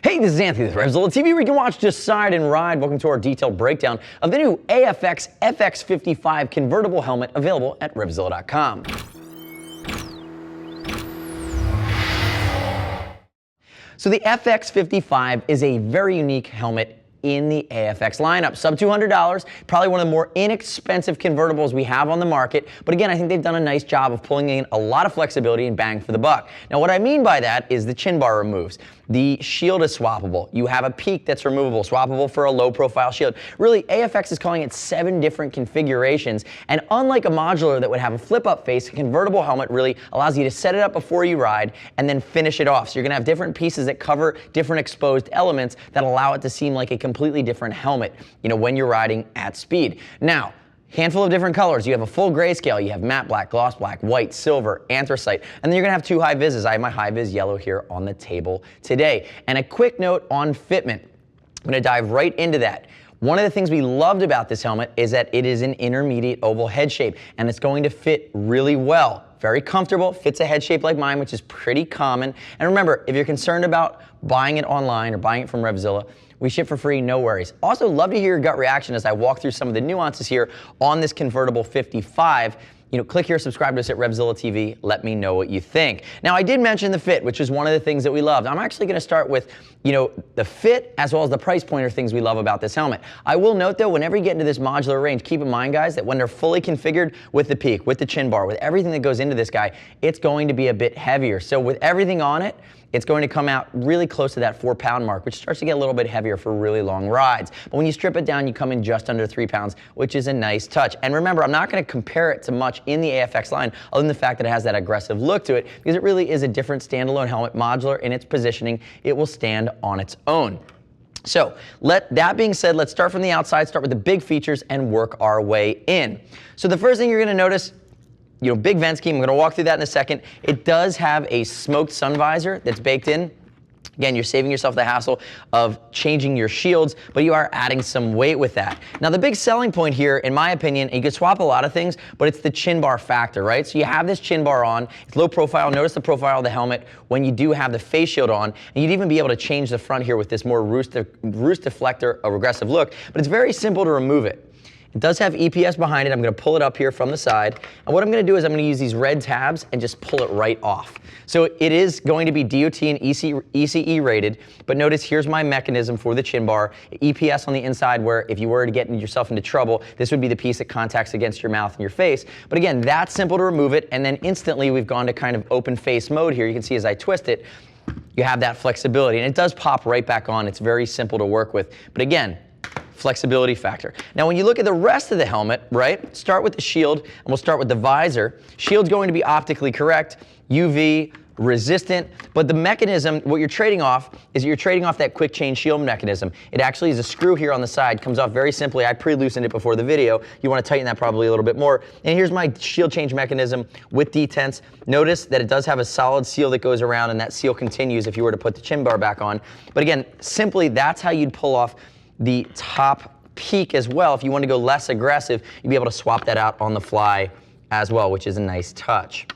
Hey, this is Anthony with RevZilla TV, where you can watch Decide and Ride. Welcome to our detailed breakdown of the new AFX FX-55 convertible helmet available at RevZilla.com. So the FX-55 is a very unique helmet in the AFX lineup. Sub $200, probably one of the more inexpensive convertibles we have on the market. But again, I think they've done a nice job of pulling in a lot of flexibility and bang for the buck. Now, what I mean by that is the chin bar removes. The shield is swappable. You have a peak that's removable, swappable for a low profile shield. Really, AFX is calling it 7 different configurations. And unlike a modular that would have a flip up face, a convertible helmet really allows you to set it up before you ride and then finish it off. So you're gonna have different pieces that cover different exposed elements that allow it to seem like a completely different helmet, when you're riding at speed. Now, handful of different colors. You have a full grayscale, you have matte black, gloss black, white, silver, anthracite, and then you're gonna have 2 high vises. I have my high vis yellow here on the table today. And a quick note on fitment. I'm gonna dive right into that. One of the things we loved about this helmet is that it is an intermediate oval head shape, and it's going to fit really well. Very comfortable, fits a head shape like mine, which is pretty common. And remember, if you're concerned about buying it online or buying it from RevZilla, we ship for free, no worries. Also, love to hear your gut reaction as I walk through some of the nuances here on this convertible 55. Click here, subscribe to us at RevZilla TV. Let me know what you think. Now, I did mention the fit, which is one of the things that we loved. I'm actually going to start with, the fit as well as the price point are things we love about this helmet. I will note, though, whenever you get into this modular range, keep in mind, guys, that when they're fully configured with the peak, with the chin bar, with everything that goes into this guy, it's going to be a bit heavier. So with everything on it, it's going to come out really close to that 4-pound mark, which starts to get a little bit heavier for really long rides. But when you strip it down, you come in just under 3 pounds, which is a nice touch. And remember, I'm not going to compare it to much in the AFX line, other than the fact that it has that aggressive look to it, because it really is a different standalone helmet, modular in its positioning. It will stand on its own. So, that being said, let's start from the outside, start with the big features, and work our way in. So the first thing you're going to notice, big vent scheme. I'm going to walk through that in a second. It does have a smoked sun visor that's baked in. Again, you're saving yourself the hassle of changing your shields, but you are adding some weight with that. Now, the big selling point here, in my opinion, and you can swap a lot of things, but it's the chin bar factor, right? So you have this chin bar on, it's low profile. Notice the profile of the helmet when you do have the face shield on, and you'd even be able to change the front here with this more roost deflector, a regressive look, but it's very simple to remove it. It does have EPS behind it. I'm going to pull it up here from the side. And what I'm going to do is I'm going to use these red tabs and just pull it right off. So it is going to be DOT and ECE rated, but notice here's my mechanism for the chin bar. EPS on the inside, where if you were to get yourself into trouble, this would be the piece that contacts against your mouth and your face. But again, that's simple to remove it, and then instantly we've gone to kind of open face mode here. You can see as I twist it, you have that flexibility, and it does pop right back on. It's very simple to work with. But again, flexibility factor. Now, when you look at the rest of the helmet, right, start with the shield, and we'll start with the visor. Shield's going to be optically correct, UV, resistant, but the mechanism, what you're trading off is you're trading off that quick change shield mechanism. It actually is a screw here on the side, comes off very simply. I pre-loosened it before the video. You want to tighten that probably a little bit more. And here's my shield change mechanism with detents. Notice that it does have a solid seal that goes around, and that seal continues if you were to put the chin bar back on. But again, simply that's how you'd pull off the top peak as well. If you want to go less aggressive, you'd be able to swap that out on the fly as well, which is a nice touch.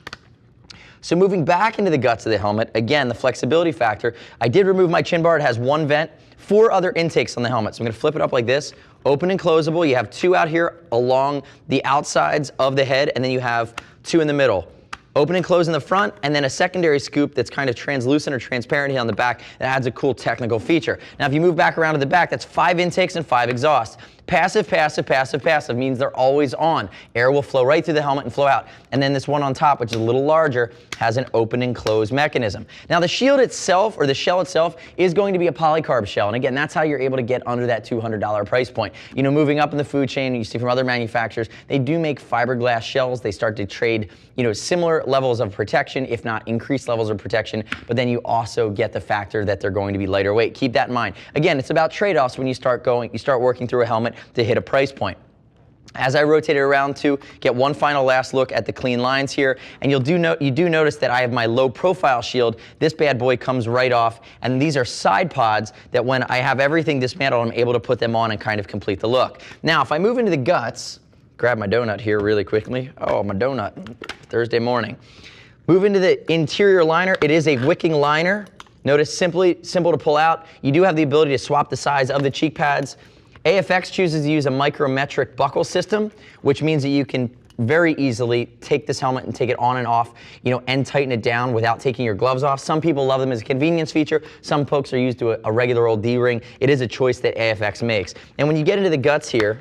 So moving back into the guts of the helmet, again, the flexibility factor. I did remove my chin bar. It has 1 vent, 4 other intakes on the helmet. So I'm going to flip it up like this, open and closable. You have 2 out here along the outsides of the head, and then you have 2 in the middle. Open and close in the front, and then a secondary scoop that's kind of translucent or transparent here on the back that adds a cool technical feature. Now, if you move back around to the back, that's 5 intakes and 5 exhausts. Passive, passive, passive, passive means they're always on. Air will flow right through the helmet and flow out. And then this one on top, which is a little larger, has an open and close mechanism. Now, the shield itself, or the shell itself, is going to be a polycarb shell. And again, that's how you're able to get under that $200 price point. Moving up in the food chain, you see from other manufacturers, they do make fiberglass shells. They start to trade, similar levels of protection, if not increased levels of protection. But then you also get the factor that they're going to be lighter weight. Keep that in mind. Again, it's about trade-offs when you start working through a helmet to hit a price point. As I rotate it around to get one final last look at the clean lines here, and you do notice that I have my low profile shield. This bad boy comes right off, and these are side pods that when I have everything dismantled, I'm able to put them on and kind of complete the look. Now, if I move into the guts, grab my donut here really quickly. Oh, my donut, Thursday morning. Move into the interior liner. It is a wicking liner. Notice simple to pull out. You do have the ability to swap the size of the cheek pads. AFX chooses to use a micrometric buckle system, which means that you can very easily take this helmet and take it on and off, and tighten it down without taking your gloves off. Some people love them as a convenience feature. Some folks are used to a regular old D-ring. It is a choice that AFX makes. And when you get into the guts here,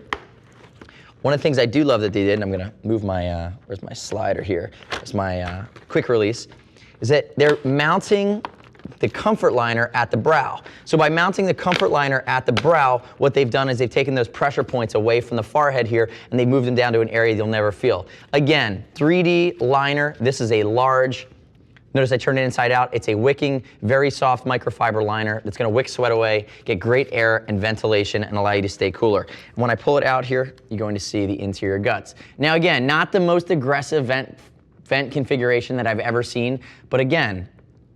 one of the things I do love that they did, and I'm gonna move my, where's my slider here? There's my quick release, is that they're mounting the comfort liner at the brow. So by mounting the comfort liner at the brow, what they've done is they've taken those pressure points away from the forehead here, and they moved them down to an area you'll never feel. Again, 3D liner. This is a large, notice I turned it inside out. It's a wicking, very soft microfiber liner that's gonna wick sweat away, get great air and ventilation, and allow you to stay cooler. And when I pull it out here, you're going to see the interior guts. Now again, not the most aggressive vent configuration that I've ever seen, but again,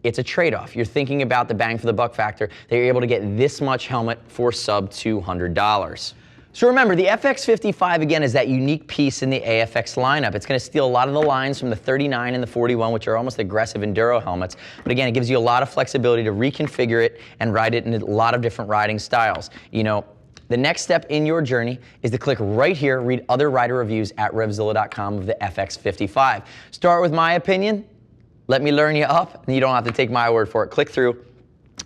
it's a trade-off. You're thinking about the bang for the buck factor that you're able to get this much helmet for sub $200. So remember, the FX-55 again is that unique piece in the AFX lineup. It's going to steal a lot of the lines from the 39 and the 41, which are almost aggressive enduro helmets. But again, it gives you a lot of flexibility to reconfigure it and ride it in a lot of different riding styles. The next step in your journey is to click right here, read other rider reviews at RevZilla.com of the FX-55. Start with my opinion. Let me learn you up, and you don't have to take my word for it. Click through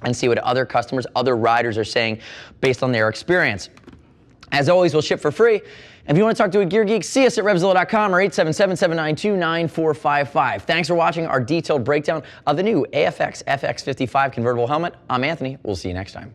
and see what other customers, other riders are saying based on their experience. As always, we'll ship for free. And if you want to talk to a gear geek, see us at RevZilla.com or 877-792-9455. Thanks for watching our detailed breakdown of the new AFX FX-55 convertible helmet. I'm Anthony. We'll see you next time.